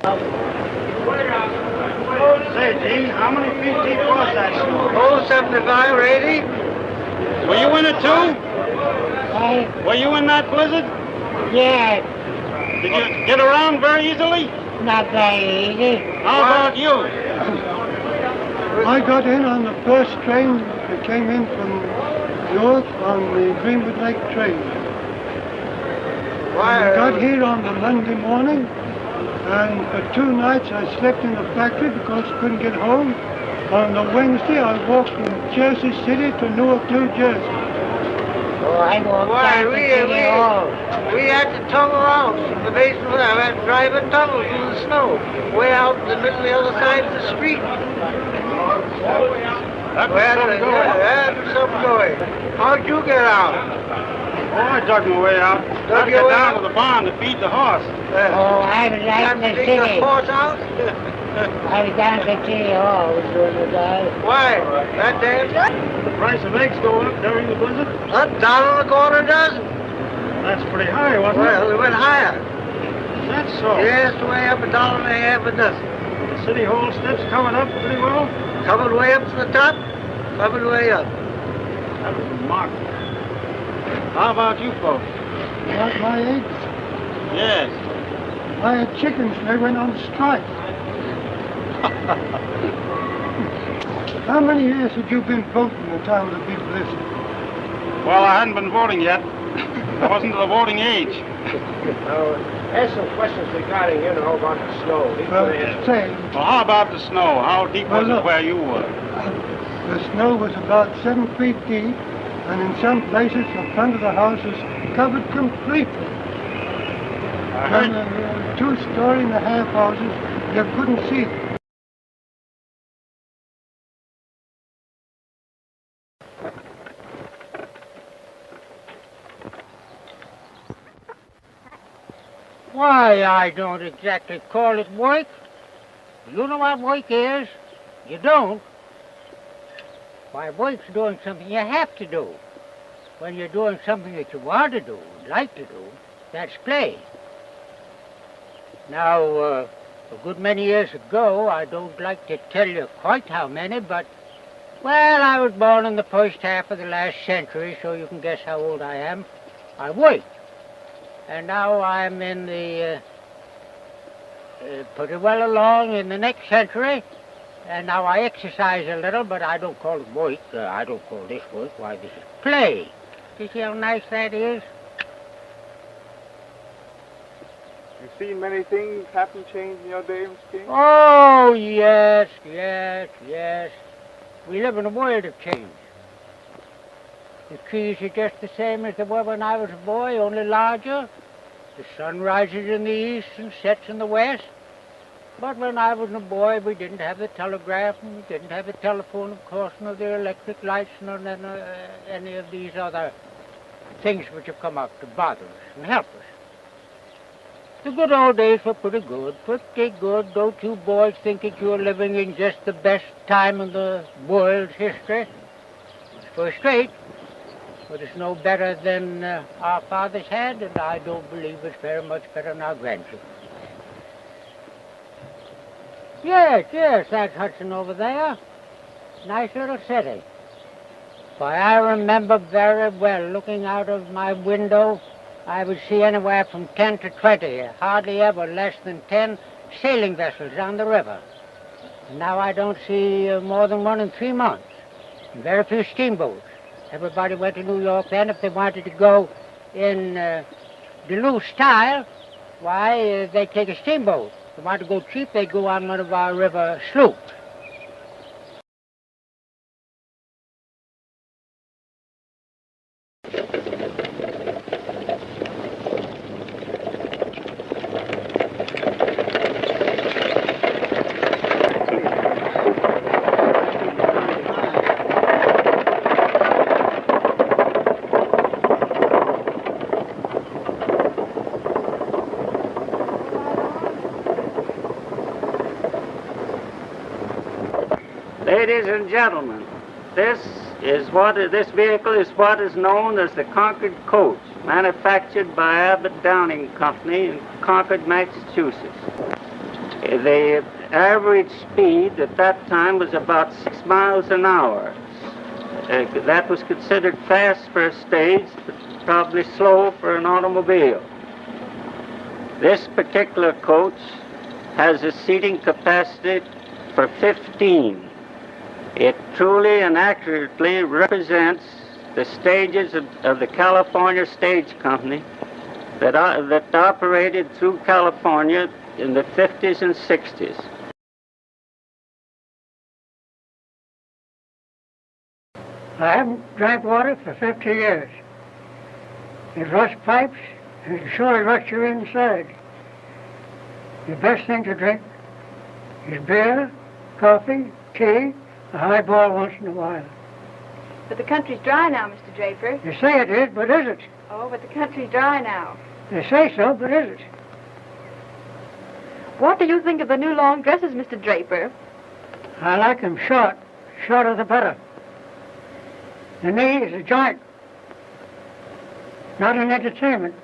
Say, Dean, how many feet deep was that snow? Oh, 75 or 80. Were you in it too? Were you in that blizzard? Yeah, Did you get around very easily? not very easy. How about you? I got in on the first train that came in from York on the Greenwood Lake train. I got here on the Monday morning, and for 2 nights I slept in the factory because I couldn't get home. On the Wednesday I walked from Jersey City to Newark, New Jersey. Oh, I walked down to City Hall. We had to tunnel out from the basement. I had to drive a tunnel through the snow, way out in the middle of the other side of the street. That was something going. That was something going. How'd you get out? Oh, I dug my way out. I got down to the barn to feed the horse. Oh, I was out in the Dig city. the horse out? I was down to City Hall during the day. Why? That damn? The price of eggs going up during the blizzard? $1.25 a dozen. That's pretty high, wasn't Well, it went higher. it? That's so. Yes, way up $1.50 a dozen. The City Hall steps covered up pretty well? Covered way up to the top, covered way up. That was remarkable. How about you folks? Got my eggs. Yes. I had chickens, they went on strike. How many years had you been voting the time of the big blizzard? Well, I hadn't been voting yet. I wasn't of the voting age. Ask some questions regarding, about the snow. Say, Well, how about the snow? How deep was Well, it where you were? the snow was about 7 feet deep, and in some places the front of the house was covered completely. I heard. And the 2.5-story houses, you couldn't see them. Why, I don't exactly call it work. You know what work is? You don't. Why, work's doing something you have to do. When you're doing something that you want to do, like to do, that's play. Now, a good many years ago, I don't like to tell you quite how many, but, well, I was born in the first half of the last century, so you can guess how old I am. I worked. And now I'm in the, pretty well along in the next century, and now I exercise a little, but I don't call it work. I don't call this work. Why, this is play. You see how nice that is? You've seen many things happen, change in your day, Mr. King? Oh, yes, yes, yes. We live in a world of change. The trees are just the same as they were when I was a boy, only larger. The sun rises in the east and sets in the west. But when I was a boy, we didn't have the telegraph, and we didn't have the telephone, of course, nor the electric lights, nor any of these other things which have come up to bother us and help us. The good old days were pretty good, Don't you boys think that you're living in just the best time in the world's history? It's first rate. But it's no better than our fathers had, and I don't believe it's very much better than our grandchildren. Yes, that's Hudson over there. Nice little city. Why, I remember very well looking out of my window, I would see anywhere from 10 to 20, hardly ever less than 10 sailing vessels on the river. And now I don't see more than 1 in 3 months. And very few steamboats. Everybody went to New York then. If they wanted to go in Duluth style, why, they'd take a steamboat. If they wanted to go cheap, they'd go on one of our river sloops. Ladies and gentlemen, this vehicle is what is known as the Concord coach, manufactured by Abbott Downing Company in Concord, Massachusetts. The average speed at that time was about 6 miles an hour. That was considered fast for a stage, but probably slow for an automobile. This particular coach has a seating capacity for 15. It truly and accurately represents the stages of the California Stage Company that operated through California in the 50s and 60s. I haven't drank water for 50 years. It rusts pipes, and it surely rusts your inside. The best thing to drink is beer, coffee, tea, a highball once in a while. But the country's dry now, Mr. Draper. You say it is, but is it? Oh, but the country's dry now. They say so, but is it? What do you think of the new long dresses, Mr. Draper? I like them short. Shorter the better. The knee is a joint, not an entertainment.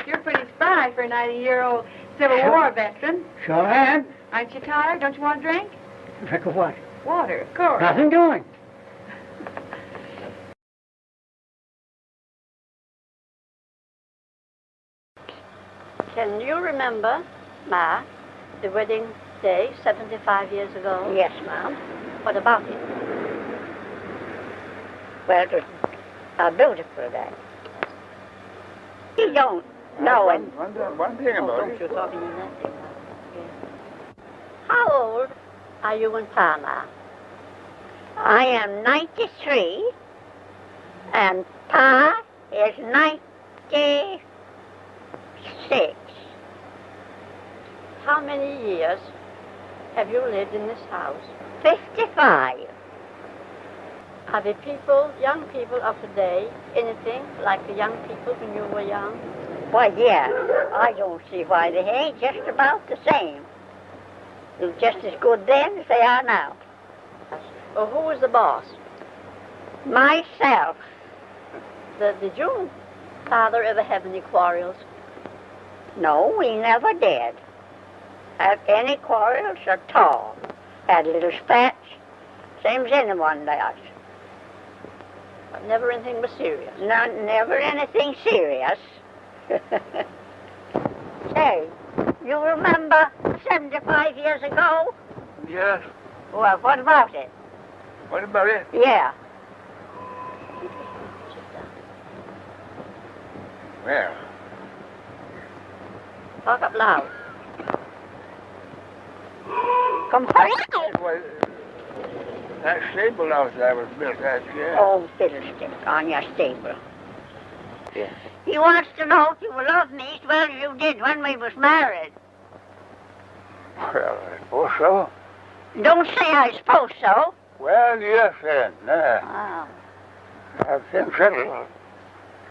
You're pretty spry for a 90-year-old Civil War veteran. Sure am. Aren't you tired? Don't you want a drink? Drink of what? Water, of course. Nothing doing. Can you remember, Ma, the wedding day 75 years ago? Yes, ma'am. What about it? Well, it was a beautiful day. You don't know it. One thing about Don't it. you talk in that thing, Ma? How old are you and Pa, Ma? I am 93, and Pa is 96. How many years have you lived in this house? 55. Are the people, young people of today, anything like the young people when you were young? Why, yeah, I don't see why they ain't just about the same. They're just as good then as they are now. Well, who was the boss? Myself. Did you, Father, ever have any quarrels? No, we never did. Have any quarrels at all. Had little spats, same as anyone does. But never anything was serious. Never anything serious. Say, you remember 75 years ago? Yes. Well, what about it? What about it? Yeah. Well, Talk up loud. Come on. it was that stable house that was built that year. Oh, fiddlestick on your stable. Yeah. He wants to know if you will love me as well as you did when we was married. Well, I suppose so. Don't say I suppose so. Well, yes, then. Oh, I've been settled.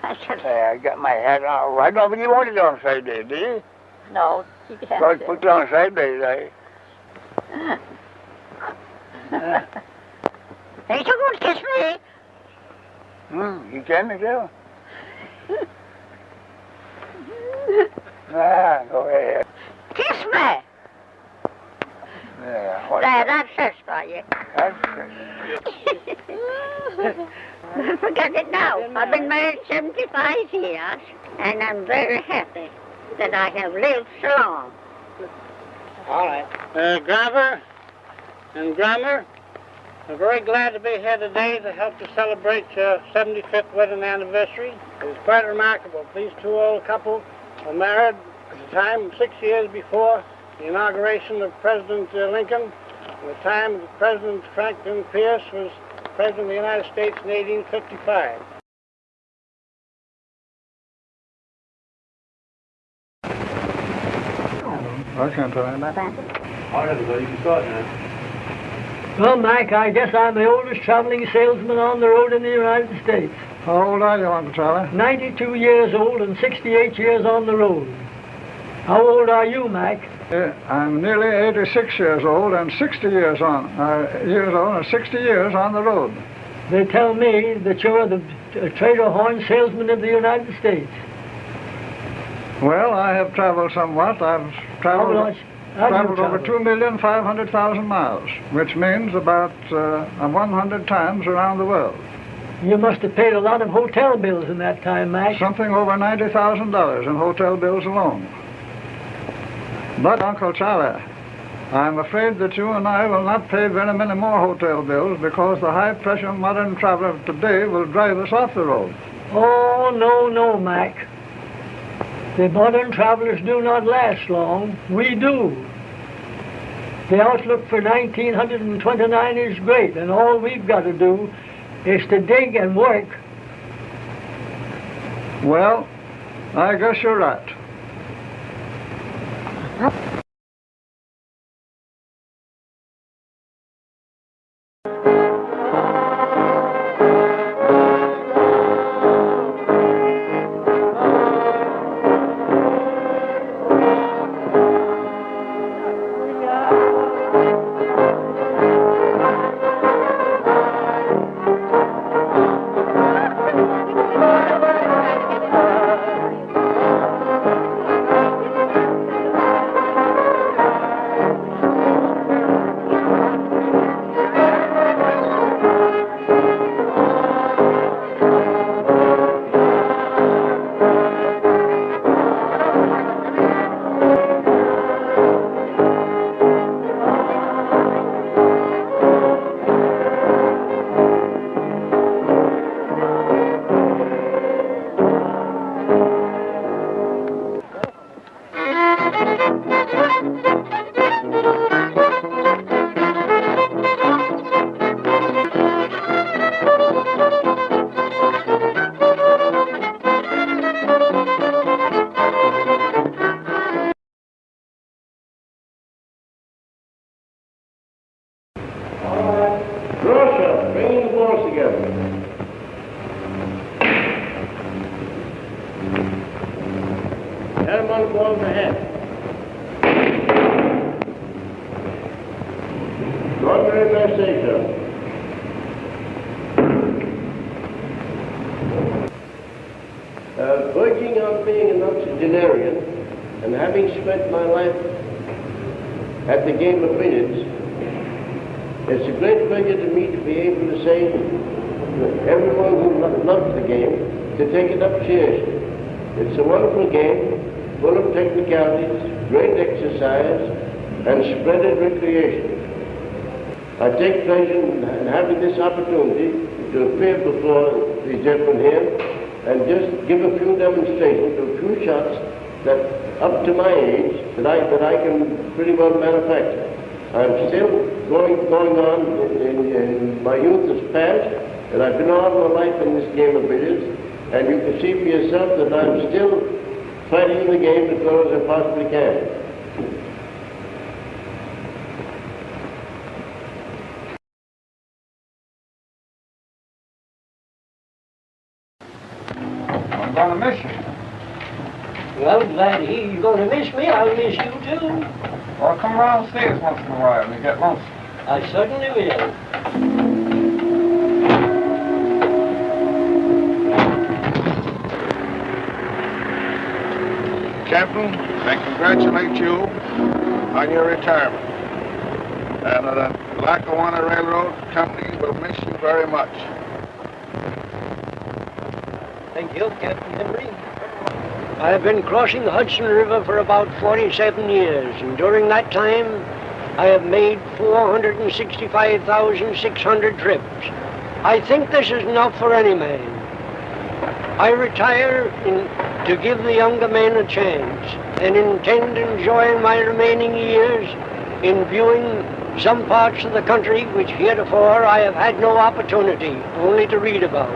I said, I got my hat on. I don't think you want it on side day, do you? no, you can't. Well, put it on side day, Ain't you going to kiss me? You can, too. Go ahead. Kiss me. Yeah, There, that's it for you. Forget it now. I've been married 75 years, and I'm very happy that I have lived so long. All right. Grandpa and Grandma, I'm very glad to be here today to help to celebrate your 75th wedding anniversary. It was quite remarkable. These two old couple were married at the time 6 years before the inauguration of President Lincoln, and the time that President Franklin Pierce was President of the United States in 1855. I can't tell you that. All right, everybody, you can start now. Well, Mike, I guess I'm the oldest traveling salesman on the road in the United States. How old are you, Uncle Charlie? 92 years old and 68 years on the road. How old are you, Mac? I'm nearly 86 years old and 60 years on years old and 60 years on the road. They tell me that you're the trader horn salesman of the United States. Well, I have traveled somewhat. I've traveled over 2,500,000 miles, which means about 100 times around the world. You must have paid a lot of hotel bills in that time, Mac. Something over $90,000 in hotel bills alone. But, Uncle Charlie, I'm afraid that you and I will not pay very many more hotel bills because the high-pressure modern traveler of today will drive us off the road. Oh, no, Mac. The modern travelers do not last long. We do. The outlook for 1929 is great, and all we've got to do is to dig and work. Well, I guess you're right. Verging on being an octogenarian and having spent my life at the game of billiards, it's a great pleasure to me to be able to say to everyone who loves the game to take it up seriously. It's a wonderful game, full of technicalities, great exercise, and splendid recreation. I take pleasure in having this opportunity to appear before the gentlemen here and just give a few demonstrations, a few shots that, up to my age, that I can pretty well manufacture. I'm still going on in my youth is past, and I've been all my life in this game of billiards, and you can see for yourself that I'm still fighting the game as well as I possibly can. I'm going to miss you. Well, glad to hear you're going to miss me. I'll miss you, too. Well, come around and see us once in a while when you get lonesome. I certainly will. Captain, I congratulate you on your retirement. And the Lackawanna Railroad Company will miss you very much. Thank you, Captain Henry. I have been crossing the Hudson River for about 47 years, and during that time, I have made 465,600 trips. I think this is enough for any man. I retire to give the younger men a chance, and intend enjoying my remaining years in viewing some parts of the country which heretofore I have had no opportunity, only to read about.